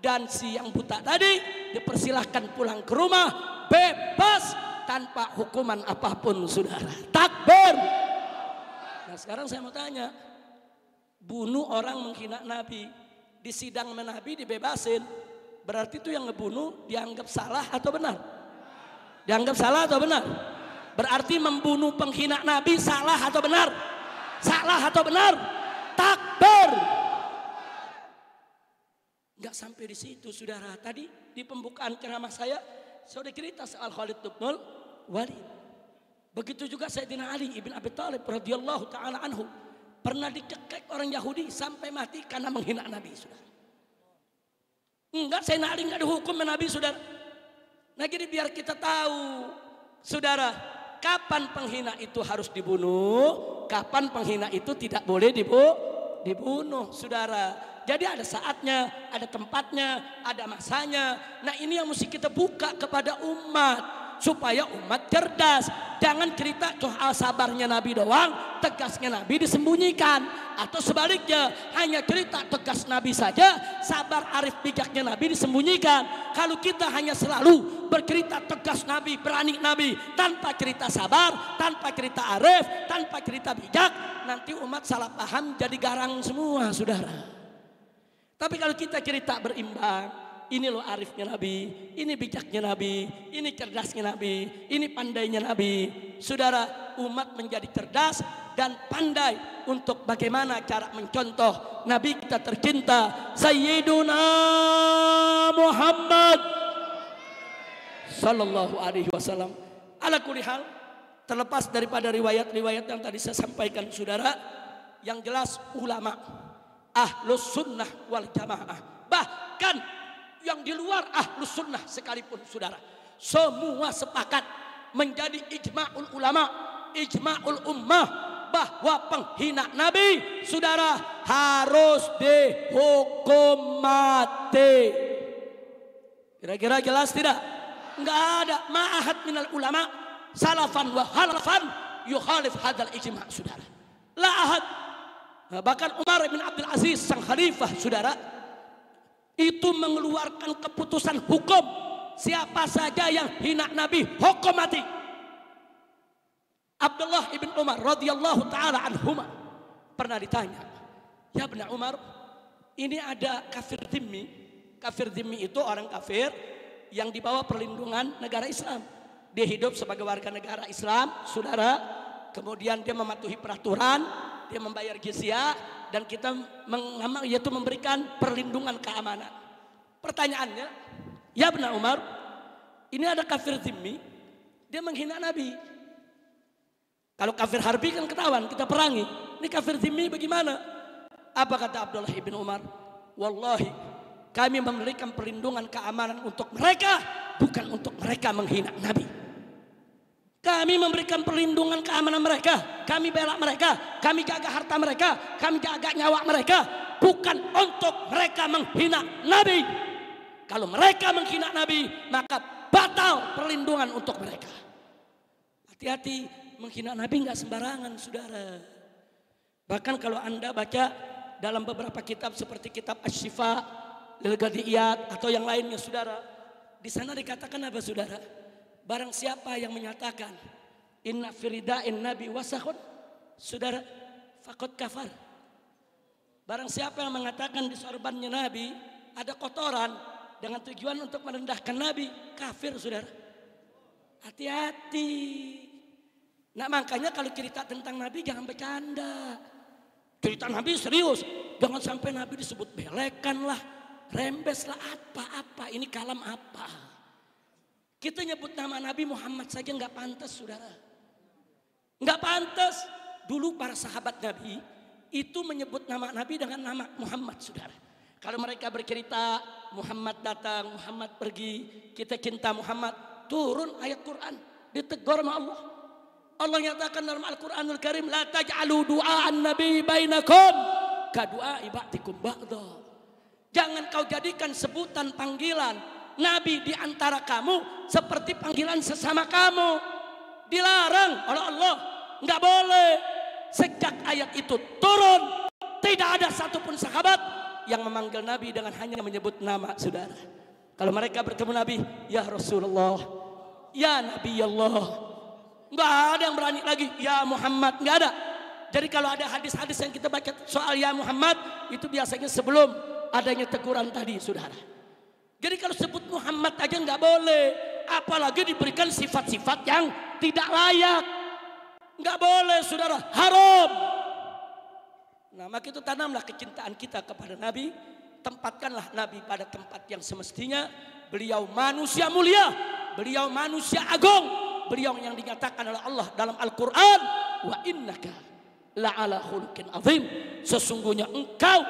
Dan si yang buta tadi dipersilahkan pulang ke rumah bebas tanpa hukuman apapun, saudara. Takbir. Nah sekarang saya mau tanya, bunuh orang menghina Nabi, di sidang Nabi dibebasin, berarti itu yang ngebunuh dianggap salah atau benar? Dianggap salah atau benar? Berarti membunuh penghina Nabi salah atau benar? Salah atau benar? Takbir. Enggak sampai di situ, saudara. Tadi di pembukaan ceramah saya sudah cerita soal Khalid bin Walid. Begitu juga Sayyidina Ali ibn Abi Thalib radhiyallahu taala anhu pernah dikekek orang Yahudi sampai mati karena menghina Nabi, saudara. Enggak, Sayyidina Ali enggak dihukum Nabi, saudara. Nah, jadi biar kita tahu, saudara, kapan penghina itu harus dibunuh, kapan penghina itu tidak boleh dibunuh, saudara. Jadi ada saatnya, ada tempatnya, ada masanya. Nah, ini yang mesti kita buka kepada umat supaya umat cerdas. Jangan cerita soal sabarnya Nabi doang, tegasnya Nabi disembunyikan, atau sebaliknya hanya cerita tegas Nabi saja, sabar arif bijaknya Nabi disembunyikan. Kalau kita hanya selalu bercerita tegas Nabi, berani Nabi, tanpa cerita sabar, tanpa cerita arif, tanpa cerita bijak, nanti umat salah paham jadi garang semua, saudara. Tapi kalau kita cerita berimbang, ini loh arifnya Nabi, ini bijaknya Nabi, ini cerdasnya Nabi, ini pandainya Nabi. Saudara, umat menjadi cerdas dan pandai untuk bagaimana cara mencontoh Nabi kita tercinta Sayyiduna Muhammad Sallallahu Alaihi Wasallam. Ala kulli hal, terlepas daripada riwayat-riwayat yang tadi saya sampaikan, saudara, yang jelas ulama Ahlus Sunnah wal Jamaah, bahkan yang di luar Ahlus Sunnah sekalipun, saudara, semua sepakat menjadi ijma'ul ulama, ijma'ul ummah, bahwa penghina Nabi, saudara, harus dihukum mati. Kira-kira jelas tidak? Enggak ada ma'ahad minal ulama salafan wa halafan yukhalif hadal ijma', saudara. La ahad. Bahkan Umar bin Abdul Aziz sang khalifah, saudara, itu mengeluarkan keputusan hukum, siapa saja yang hina Nabi hukum mati. Abdullah ibn Umar radhiyallahu taala anhuma pernah ditanya, "Ya Ibn Umar, ini ada kafir dhimmi." Kafir dhimmi itu orang kafir yang dibawa perlindungan negara Islam. Dia hidup sebagai warga negara Islam, saudara. Kemudian dia mematuhi peraturan, dia membayar jizyah, dan kita yaitu memberikan perlindungan keamanan. Pertanyaannya, ya Ibn Umar, ini ada kafir dhimmi, dia menghina Nabi. Kalau kafir harbi kan ketahuan, kita perangi. Ini kafir dhimmi bagaimana? Apa kata Abdullah ibn Umar? Wallahi, kami memberikan perlindungan keamanan untuk mereka, bukan untuk mereka menghina Nabi. Kami memberikan perlindungan keamanan mereka, kami bela mereka, kami jaga harta mereka, kami jaga nyawa mereka, bukan untuk mereka menghina Nabi. Kalau mereka menghina Nabi, maka batal perlindungan untuk mereka. Hati-hati, menghina Nabi nggak sembarangan, saudara. Bahkan kalau Anda baca dalam beberapa kitab seperti kitab Asy-Syifa, Lil Ghadiyat atau yang lainnya, saudara, di sana dikatakan apa, saudara? Barang siapa yang menyatakan inna firida'in nabi wasakhun, saudara, faqad kafar. Barang siapa yang mengatakan di sorbannya Nabi ada kotoran dengan tujuan untuk merendahkan Nabi, kafir, saudara. Hati-hati. Nah, makanya kalau cerita tentang Nabi jangan bercanda. Cerita Nabi serius, jangan sampai Nabi disebut belekan lah, rembes lah, apa-apa. Ini kalam apa? Kita nyebut nama Nabi Muhammad saja nggak pantas, saudara. Nggak pantas. Dulu para sahabat Nabi itu menyebut nama Nabi dengan nama Muhammad, saudara. Kalau mereka bercerita Muhammad datang, Muhammad pergi, kita cinta Muhammad, turun ayat Quran, ditegur sama Allah. Allah nyatakan dalam Al-Quranul Karim, la taj'alu du'aan nabi bainakum ka du'a ba'dikum ba'da. Jangan kau jadikan sebutan panggilan Nabi di antara kamu seperti panggilan sesama kamu. Dilarang oleh Allah, nggak boleh. Sejak ayat itu turun, tidak ada satupun sahabat yang memanggil Nabi dengan hanya menyebut nama, saudara. Kalau mereka bertemu Nabi, ya Rasulullah, ya Nabi Allah, nggak ada yang berani lagi ya Muhammad, nggak ada. Jadi kalau ada hadis-hadis yang kita baca soal ya Muhammad, itu biasanya sebelum adanya teguran tadi, saudara. Jadi kalau sebut Muhammad aja nggak boleh, apalagi diberikan sifat-sifat yang tidak layak, nggak boleh, saudara, haram. Nah, maka itu tanamlah kecintaan kita kepada Nabi, tempatkanlah Nabi pada tempat yang semestinya. Beliau manusia mulia, beliau manusia agung, beliau yang dinyatakan oleh Allah dalam Al-Quran, wa innaka la'ala khuluqin azim, sesungguhnya engkau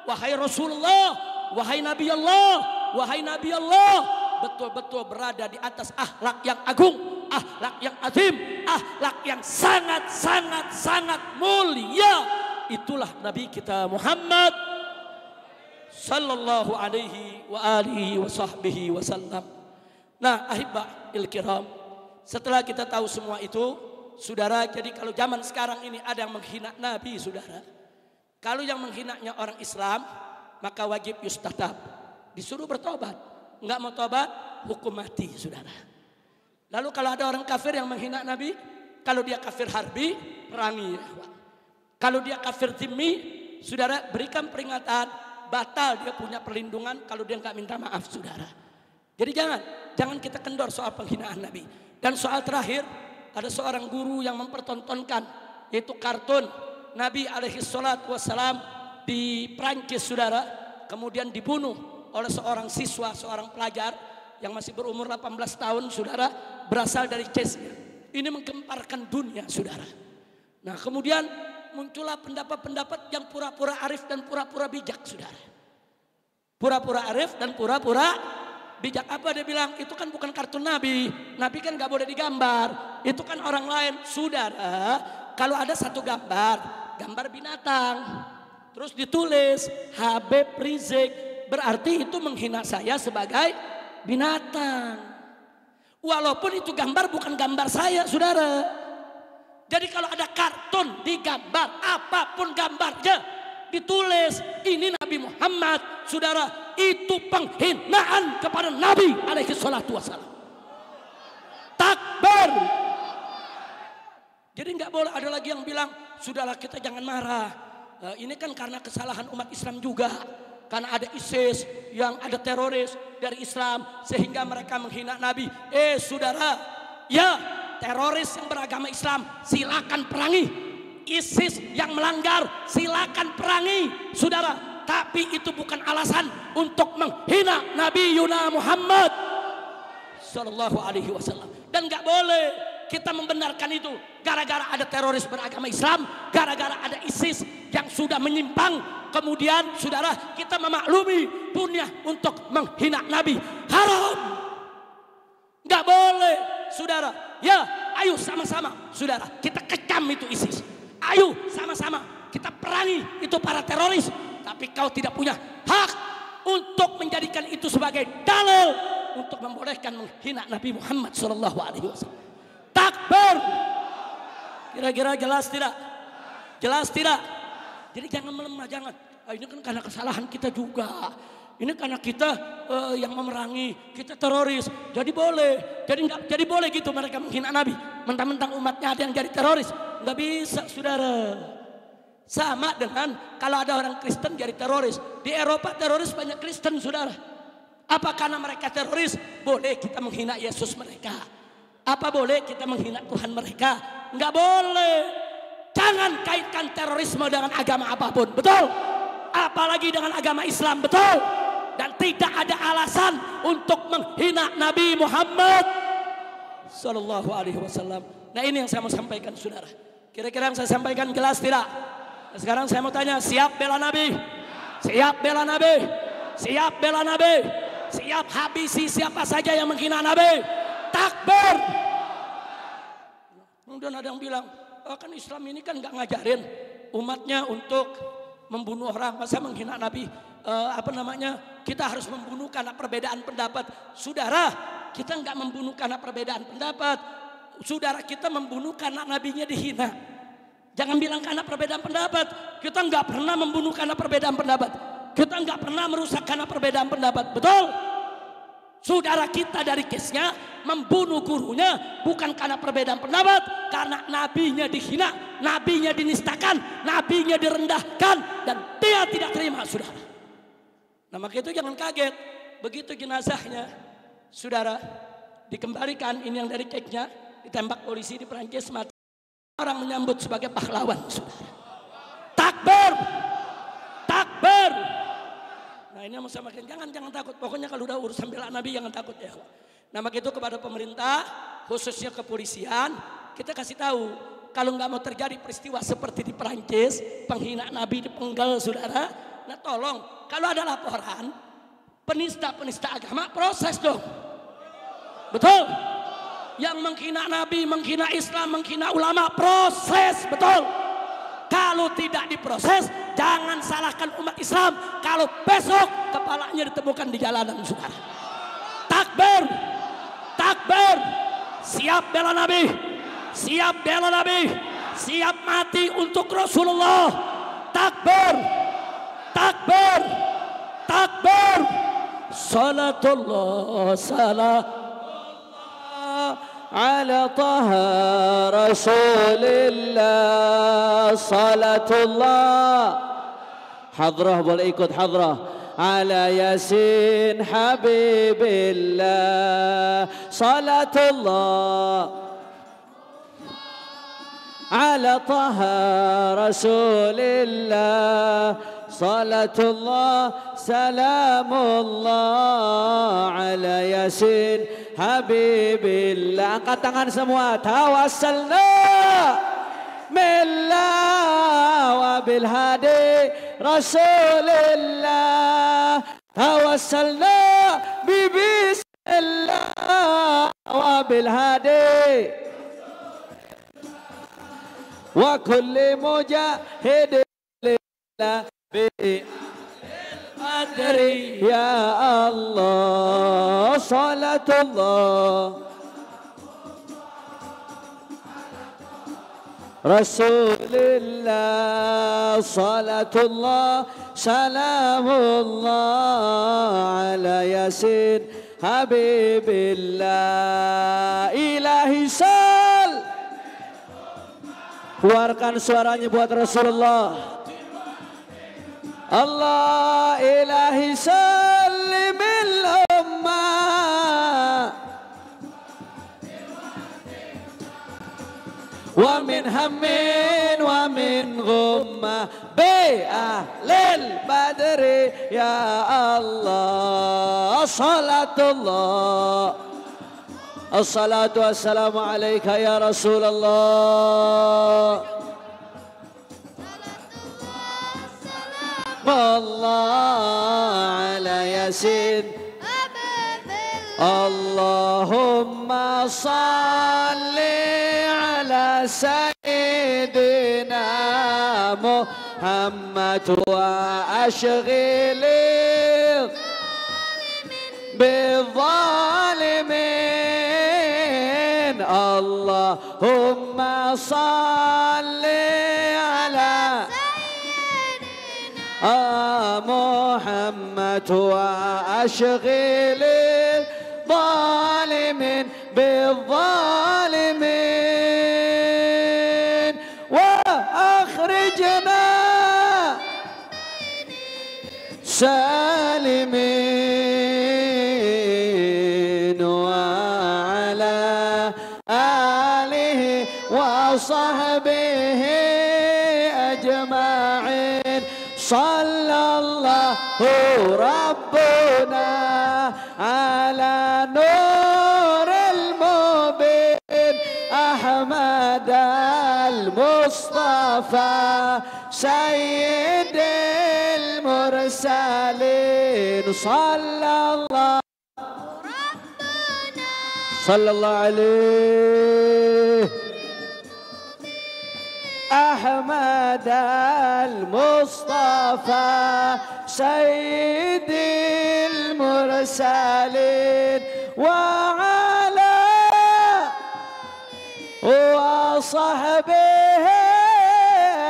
wahai Rasulullah, wahai Nabi Allah, wahai Nabi Allah, betul-betul berada di atas akhlak yang agung, akhlak yang azim, akhlak yang sangat mulia. Itulah Nabi kita Muhammad sallallahu alaihi wa alihi wa sahbihi wasallam. Nah, ahibba il-kiram, setelah kita tahu semua itu, saudara, jadi kalau zaman sekarang ini ada yang menghina Nabi, saudara, kalau yang menghinanya orang Islam, maka wajib yustatab, disuruh bertobat. Enggak mau tobat, hukum mati, saudara. Lalu kalau ada orang kafir yang menghina Nabi, kalau dia kafir harbi, perangi. Kalau dia kafir zimmi, saudara, berikan peringatan, batal dia punya perlindungan kalau dia enggak minta maaf, saudara. Jadi jangan kita kendor soal penghinaan Nabi. Dan soal terakhir, ada seorang guru yang mempertontonkan, yaitu kartun Nabi alaihi salatu wassalam di Prancis, saudara, kemudian dibunuh oleh seorang siswa, seorang pelajar yang masih berumur 18 tahun, saudara, berasal dari Chechnya. Ini menggemparkan dunia, saudara. Nah, kemudian muncullah pendapat-pendapat yang pura-pura arif dan pura-pura bijak, saudara. Pura-pura arif dan pura-pura bijak. Apa dia bilang? Itu kan bukan kartun Nabi. Nabi kan gak boleh digambar. Itu kan orang lain. Saudara, kalau ada satu gambar binatang, terus ditulis Habib Rizik, berarti itu menghina saya sebagai binatang. Walaupun itu gambar bukan gambar saya, saudara. Jadi kalau ada kartun digambar, apapun gambarnya, ditulis ini Nabi Muhammad, saudara, itu penghinaan kepada Nabi alaihi salatu wassalam. Takbir. Jadi nggak boleh ada lagi yang bilang, sudahlah kita jangan marah. Ini kan karena kesalahan umat Islam juga. Karena ada ISIS yang ada teroris dari Islam sehingga mereka menghina Nabi. Saudara, ya, teroris yang beragama Islam silakan perangi. ISIS yang melanggar silakan perangi, saudara. Tapi itu bukan alasan untuk menghina Nabi Yuna Muhammad sallallahu alaihi wasallam. Dan nggak boleh kita membenarkan itu gara-gara ada teroris beragama Islam, gara-gara ada ISIS yang sudah menyimpang, kemudian saudara kita memaklumi punya untuk menghina Nabi. Haram. Nggak boleh, saudara. Ya, ayo sama-sama, saudara, kita kecam itu ISIS. Ayo sama-sama kita perangi itu para teroris. Tapi kau tidak punya hak untuk menjadikan itu sebagai dalil untuk membolehkan menghina Nabi Muhammad sallallahu alaihi wasallam. Takbir. Kira-kira jelas tidak? Jelas tidak? Jadi jangan melemah, jangan. Ini kan karena kesalahan kita juga. Ini karena kita yang memerangi, kita teroris. Jadi boleh. Jadi boleh gitu mereka menghina Nabi. Mentang-mentang umatnya ada yang jadi teroris. Nggak bisa, saudara. Sama dengan kalau ada orang Kristen jadi teroris. Di Eropa teroris banyak Kristen, saudara. Apa karena mereka teroris boleh kita menghina Yesus mereka? Apa boleh kita menghina Tuhan mereka? Enggak boleh. Jangan kaitkan terorisme dengan agama apapun, betul? Apalagi dengan agama Islam, betul? Dan tidak ada alasan untuk menghina Nabi Muhammad sallallahu alaihi wasallam. Nah, ini yang saya mau sampaikan, saudara. Kira-kira yang saya sampaikan jelas tidak? Sekarang saya mau tanya, siap bela Nabi? Siap bela Nabi? Siap bela Nabi? Siap habisi siapa saja yang menghina Nabi? Takbir. Kemudian ada yang bilang, kan Islam ini kan nggak ngajarin umatnya untuk membunuh orang, masa menghina Nabi? Kita harus membunuh karena perbedaan pendapat. Saudara, kita nggak membunuh karena perbedaan pendapat. Saudara, kita membunuh karena nabinya dihina. Jangan bilang karena perbedaan pendapat. Kita nggak pernah membunuh karena perbedaan pendapat. Kita nggak pernah merusak karena perbedaan pendapat. Betul? Saudara kita dari kesnya membunuh gurunya bukan karena perbedaan pendapat, karena nabinya dihina, nabinya dinistakan, nabinya direndahkan, dan dia tidak terima, saudara. Nah, maka itu jangan kaget. Begitu jenazahnya, saudara, dikembalikan, ini yang dari ceknya, ditembak polisi di Perancis, mati. Orang menyambut sebagai pahlawan, saudara. Takbir, takbir. Nah, ini mau samakan, jangan takut. Pokoknya kalau udah urusan bela Nabi jangan takut ya. Nah, maka itu kepada pemerintah khususnya kepolisian, kita kasih tahu kalau nggak mau terjadi peristiwa seperti di Perancis, penghinaan Nabi dipenggal, saudara. Nah tolong, kalau ada laporan penista agama, proses dong. Betul? Yang menghina Nabi, menghina Islam, menghina ulama, proses, betul? Kalau tidak diproses, jangan salahkan umat Islam kalau besok kepalanya ditemukan di jalanan, saudara. Takbir, takbir, siap bela Nabi, siap bela Nabi, siap mati untuk Rasulullah. Takbir, takbir, takbir. Salatullah, salam على طه رسول الله صلاة الله حضره boleh ikut حضره على ياسين حبيب الله صلاة الله على طه رسول الله صلاة الله سلام الله على ياسين Habibillah. Angkat tangan semua. Tawassalna billah wa bil hadi Rasulillah. Tawassalna bi bismillah wa bil hadi wa kulli mujahidin lillah bi adri ya Allah salatullah Rasulillah salatullah salamullah ala yasin habibillah ilahi sal. Keluarkan suaranya buat Rasulullah. Allah ilahi sallimil ummah wa min hammin wa min ghummah bi ahlil badri ya Allah salatullah assalatu wassalamu alaika ya Rasulullah Allah ala yasin Allahumma salli ala sayyidina Muhammad wa ashghili bizzalimin Allahumma salli ala محمد وأشغل الظالمين بالظالمين وأخرجنا سالمين وعلى آله وصحبه أجمعين صلى الله ربنا على نور المبين أحمد المصطفى سيد المرسلين صلى الله عليه أحمد المصطفى سيد المرسلين وعلى وصحبه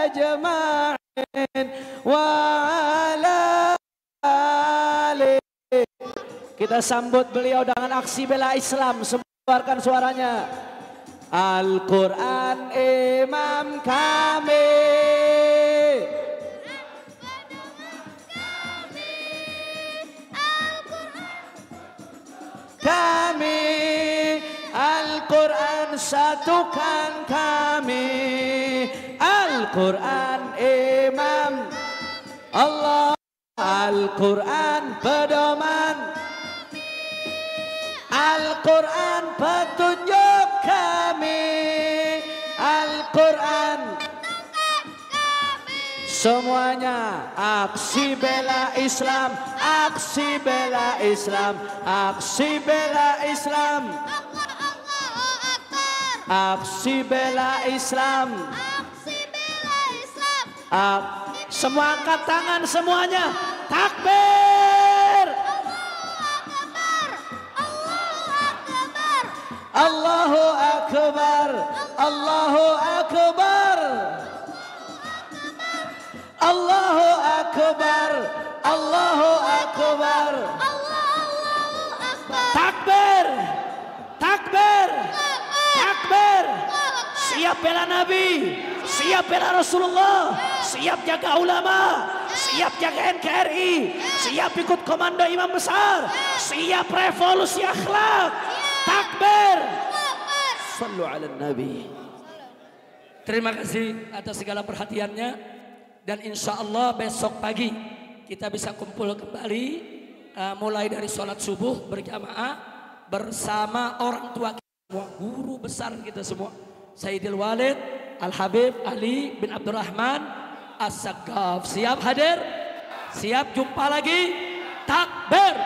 أجمعين وعلى آله. Kita sambut beliau dengan aksi bela Islam. Keluarkan suaranya. Al-Quran imam kami Al-Quran satukan kami Al-Quran imam Allah Al-Quran pedoman Al-Quran petunjuk Semuanya aksi bela Islam, aksi bela Islam, aksi bela Islam, aksi bela Islam, aksi bela Islam. Semua angkat tangan semuanya, takbir, Allahu Akbar, Allahu Akbar, Allahu Akbar, Allahu Akbar, takbir, takbir, takbir. Siap bela Nabi, siap bela Rasulullah, siap jaga ulama, siap jaga NKRI, siap ikut komando imam besar, siap revolusi akhlak. Takbir. Sallu ala Nabi. Terima kasih atas segala perhatiannya. Dan insya Allah besok pagi kita bisa kumpul kembali mulai dari sholat subuh berjamaah bersama orang tua kita semua, guru besar kita semua, Sayyidil Walid Al-Habib Ali bin Abdurrahman As-Saggaf. Siap hadir? Siap jumpa lagi? Takbir.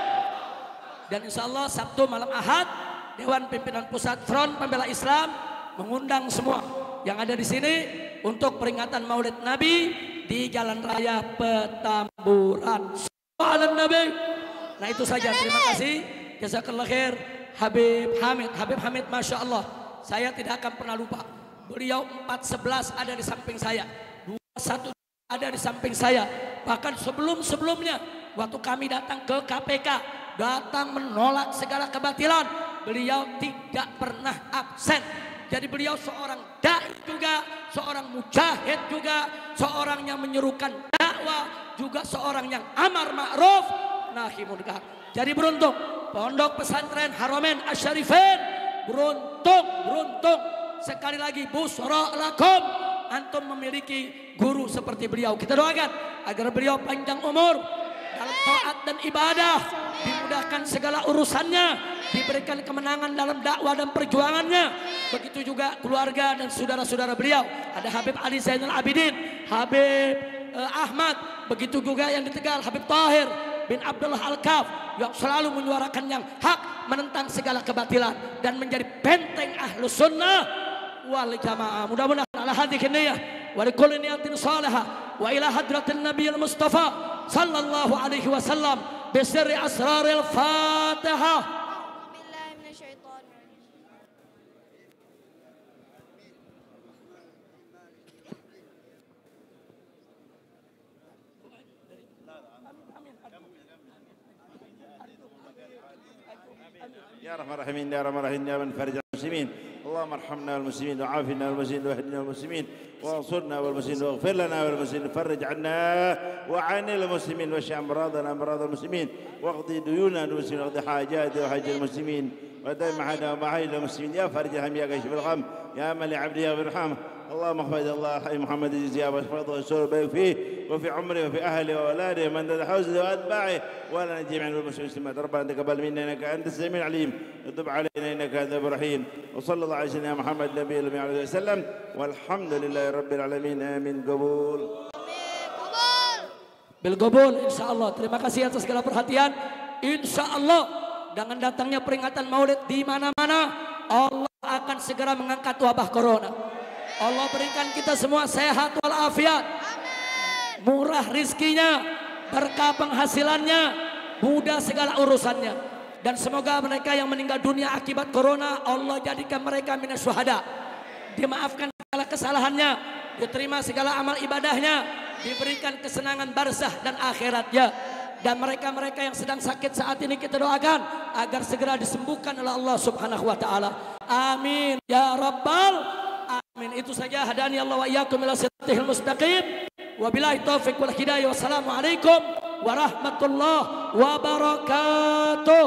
Dan insya Allah Sabtu malam Ahad Dewan Pimpinan Pusat Front Pembela Islam mengundang semua yang ada di sini untuk peringatan Maulid Nabi di Jalan Raya Petamburan. Sallallahu Nabi. Nah itu saja, terima kasih. Jazakallah khair Habib Hamid. Habib Hamid Masya Allah, saya tidak akan pernah lupa. Beliau 411 ada di samping saya, 21 ada di samping saya. Bahkan sebelum-sebelumnya waktu kami datang ke KPK, datang menolak segala kebatilan, beliau tidak pernah absen. Jadi beliau seorang dai juga, seorang mujahid juga, seorang yang menyerukan dakwah, juga seorang yang amar ma'ruf nahi munkar. Jadi beruntung Pondok Pesantren Haramain Asy-Syarifain, beruntung sekali lagi busra lakum, antum memiliki guru seperti beliau. Kita doakan agar beliau panjang umur dalam taat dan ibadah, dimudahkan segala urusannya, diberikan kemenangan dalam dakwah dan perjuangannya. Begitu juga keluarga dan saudara-saudara beliau. Ada Habib Ali Zainal Abidin, Habib Ahmad, begitu juga yang di Tegal Habib Tahir bin Abdullah Al-Kaf yang selalu menyuarakan yang hak, menentang segala kebatilan dan menjadi benteng Ahlus Sunnah wal Jamaah. Mudah-mudahan ala hadhihi niyyah wa likulli niyatin salihah wa ila hadratin Nabiyil Mustafa sallallahu alaihi wasallam bi sirri asraril Fatihah.
يا رحمن الرحيم يا رحمن الرحيم يا من فرج المسلمين اللهم ارحمنا والمسلمين وعافنا والمسلمين واهدنا والمسلمين وانصرنا والمسلمين واغفر لنا والمسلمين فرج عنا وعن المسلمين واشف امراضنا امراض المسلمين واقضي ديوننا المسلمين واقضي حاجات وحاجات المسلمين ودائما معنا ومعاهد المسلمين يا فرج الهم يا كاشف الغم يا من لعبده يغفر الرحمه اللهم احفظ الله حي محمد الجزية واحفظه السر وبارك فيه وفي عمره وفي اهله واولاده ومن ذا حوزه واتباعه ولا جميع المسلمين ربنا تقبل منا انك انت السميع العليم وتب علينا انك انت الرحيم وصلى الله على سيدنا محمد النبي صلى الله عليه وسلم والحمد لله رب العالمين امين قبول
Bilqabul insyaallah. Terima kasih atas segala perhatian. Insyaallah dengan datangnya peringatan Maulid di mana-mana, Allah akan segera mengangkat wabah corona. Allah berikan kita semua sehat walafiat, murah rizkinya, berkah penghasilannya, mudah segala urusannya. Dan semoga mereka yang meninggal dunia akibat corona, Allah jadikan mereka minas syuhada, dimaafkan segala kesalahannya, diterima segala amal ibadahnya, diberikan kesenangan barzah dan akhiratnya. Dan mereka-mereka yang sedang sakit saat ini kita doakan agar segera disembuhkan oleh Allah Subhanahu wa taala. Amin ya rabbal amin. Itu saja, hadani Allah wa iyyakum ila siratal mustaqim. Wabillahi taufik wal hidayah. Wassalamualaikum warahmatullahi wabarakatuh.